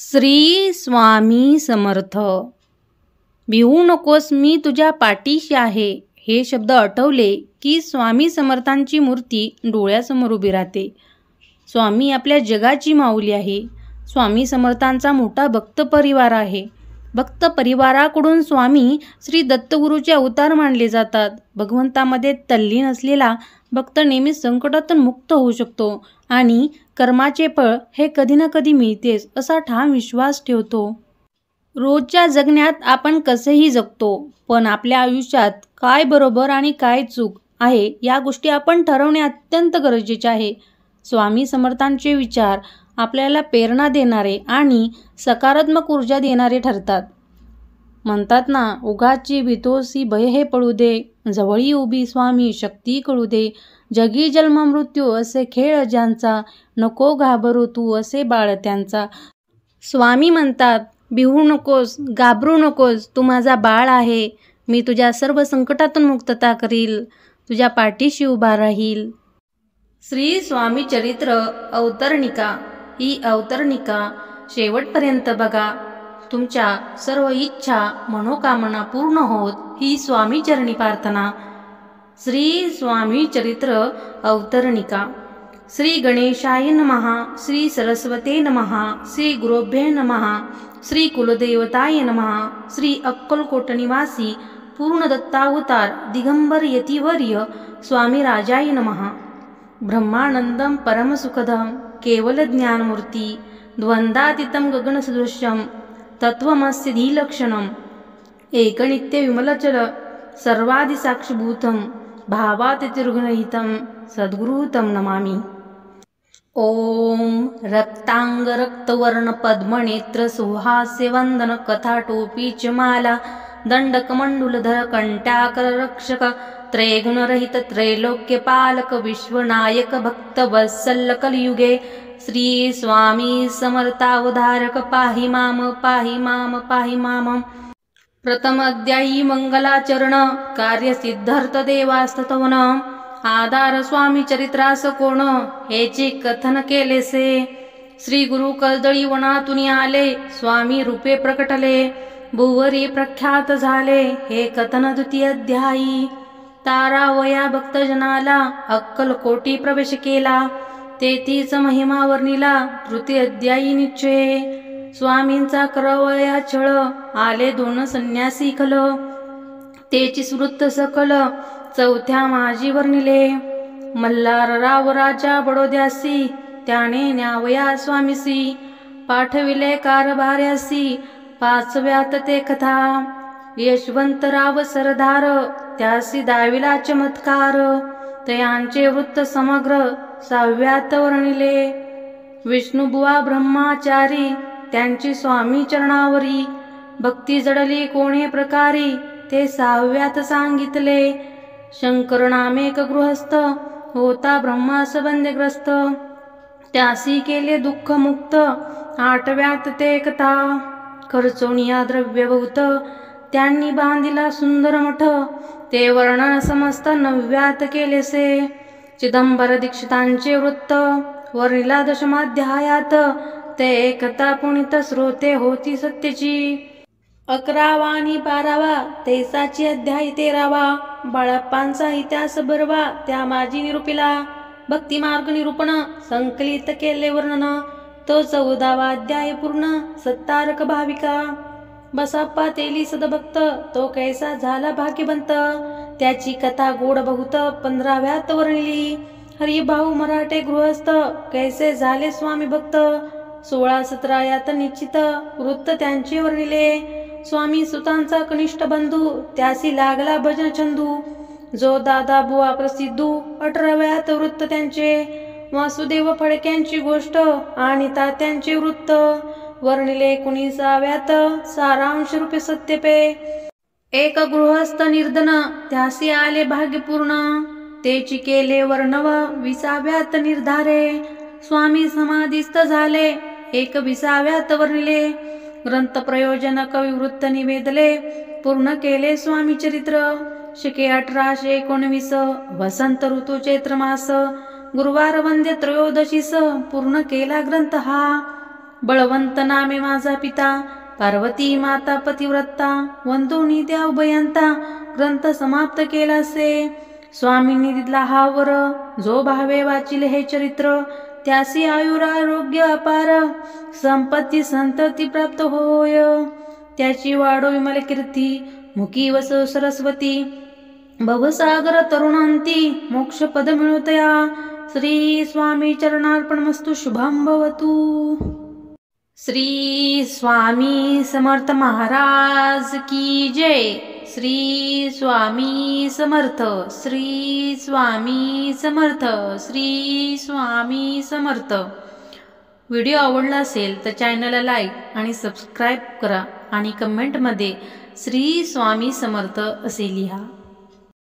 श्री स्वामी समर्थ. भिवू नकोस, मी तुझ्या पाठीशी आहे. हे शब्द आठवले की स्वामी समर्थांची मूर्ती डोळ्यासमोर उभी राहते. स्वामी आपल्या जगाची माऊली आहे. स्वामी समर्थांचा मोठा भक्त परिवार आहे. भक्त परिवाराकडून स्वामी श्री दत्तगुरूचे अवतार मानले जातात. भगवंतामध्ये तल्लीन असलेला भक्त नेहमी संकटातून मुक्त होऊ शकतो आणि कर्माचे फळ हे कधी ना कधी मिळतेच असा ठाम विश्वास ठेवतो. रोजच्या जगण्यात आपण कसेही जगतो, पण आपल्या आयुष्यात काय बरोबर आणि काय चूक आहे या गोष्टी आपण ठरवणे अत्यंत गरजेचे आहे. स्वामी समर्थांचे विचार आपल्याला प्रेरणा देणारे आणि सकारात्मक ऊर्जा देणारे ठरतात. म्हणतात ना, उगाची भीतोसी भय हे पडू दे, जवळी उभी स्वामी शक्ती कळू दे. जगी जन्म मृत्यू असे खेळ ज्यांचा, नको घाबरू तू असे बाळ त्यांचा. स्वामी म्हणतात, भिवू नकोस, घाबरू नकोस, तू माझा बाळ आहे. मी तुझ्या सर्व संकटातून मुक्तता करील, तुझ्या पाठीशी उभा राहील. श्री स्वामी चरित्र अवतरणिका. ही अवतरणिका शेवटपर्यंत बघा. तुमच्या सर्व इच्छा मनोकामना पूर्ण होत ही स्वामी चरणी प्रार्थना. श्री स्वामी चरित्र अवतरणिका. श्री गणेशाय नमः, श्री सरस्वते नमः, श्री गुरुभ्ये नमः, श्री कुलदेवताय नमः, श्री अक्कलकोट निवासी पूर्ण दत्तावतार दिगंबर यतिवर्य स्वामी राजाय नमः. ब्रह्मानंदम परमसुखदम केवल ज्ञानमूर्ती द्वंद्वातीतं गगनसदृश्यं तत्त्वमस्य धीलक्षणं एकनित्य विमलचल सर्वादिसाक्षिभूतं भावातिथिर्गुणरहितं सद्गुरुतं नमामि. ओम रक्तांग रक्तवर्ण पद्मनेत्र सुहास्य वंदन कथाटोपी च माला दंडकमंडूलधर कंटाकर रक्षक त्रैगुणरहित त्रैलोक्यपालक विश्वनायक भक्तवत्सल कलियुगे श्री स्वामी समर्थावधारक पाहि माम पाहि माम पाहि माम. प्रथम अध्यायी मंगलाचरण कार्यसिद्धार्थ देवास्तवन. आधार स्वामी चरित्रास कोण हेचे कथन केलेसे. श्री गुरु कर्दळी वनातून आले, स्वामी रूपे प्रकटले, भुवरी प्रख्यात झाले. हे कथन द्वितीय अध्यायी. तारावया भक्तजनाला अक्कलकोटी प्रवेश केला, तेथीच महिमा वर्णिला तृतीय अध्यायी निश्चय. स्वामींचा करवया छळ, आले दोन संन्यासी खल, तेची सुवृत्त सकल चौथ्या माझी वर्णिले. मल्हारराव राजा बडोद्यासी, त्याने न्यावया स्वामीसी, पाठविले कारभार्यासी पाचव्यात ते कथा. यशवंतराव सरदार, त्यासी दाविला चमत्कार, तयांचे वृत्त समग्र सहाव्यात वर्णिले. विष्णुबुवा ब्रह्माचारी, त्यांची स्वामी चरणावरी भक्ती जडली कोणे प्रकारी, ते सहाव्यात सांगितले. शंकर नामेक गृहस्थ, होता ब्रह्मास बंदग्रस्त, त्यासी केले दुःख मुक्त, आठव्यात ते कथा. खर्चोनिया द्रव्य बहुत, त्यांनी बांधिला सुंदर मठ, ते वर्णन समस्त नवव्यात केलेसे. चिदंबर दीक्षितांचे वृत्त वर्णिला दशमाध्यायात, ते कथा पुनित श्रोते होती सत्यची. 11वा आणि 12वा तेसाची अध्याय 13वा. बाळप्पांचा इतिहास बरवा, त्या माझी निरूपिला. भक्तिमार्ग निरूपण संकलित केले वर्णन, तो 14वा अध्याय पूर्ण. सत्तारक भाविका बसाप्पा तेली सदभक्त, तो कैसा झाला भाग्यवंत, त्याची कथा गोड बहुत 15व्यात वर्णिली. हरिभाऊ मराठे गृहस्थ, कैसे झाले स्वामी भक्त, 16-17 यात निश्चित वृत्त त्यांचे वर्णिले. स्वामी सुतांचा कनिष्ठ बंधू, त्यासी लागला भजन चंदू, जो दादा बुवा प्रसिद्धू 18व्यात वृत्त त्यांचे. वासुदेव फडक्यांची गोष्ट आणि तात्यांचे वृत्त वर्णिले 19व्यात सारांश रूपे सत्यपे. एक गृहस्थ निर्धन, त्यासी आले भाग्यपूर्ण, तेची केले वर्णव 20व्यात निर्धारे. स्वामी समाधिस्थ झाले 21व्यात वर्णिले. ग्रंथ प्रयोजन कविवृत्त निवेदले, पूर्ण केले स्वामी चरित्र. शके 1819 वसंत ऋतू चैत्र मास, गुरुवार वंद्य त्रयोदशीस पूर्ण केला ग्रंथ हा. बळवंत नामे माझा पिता, पार्वती माता पतिव्रता, वंदोनी त्या उभयंता, ग्रंथ समाप्त केलासे. स्वामींनी दिला हा वर, जो भावे वाचिले हे चरित्र, त्यासी आयुरारोग्य अपार, संपत्ती संतती प्राप्त होय. त्याची वाढो विमल कीर्ती, मुखी वसो सरस्वती, भवसागर तरुणांती, मोक्ष पद मिळवतया. श्री स्वामी चरणार्पणमस्तु. शुभं भवतु. श्री स्वामी समर्थ महाराज की जय. श्री स्वामी समर्थ. श्री स्वामी समर्थ. श्री स्वामी समर्थ. व्हिडिओ आवडला असेल तर चॅनलला लाईक आणि सबस्क्राईब करा आणि कमेंटमध्ये श्री स्वामी समर्थ असे लिहा.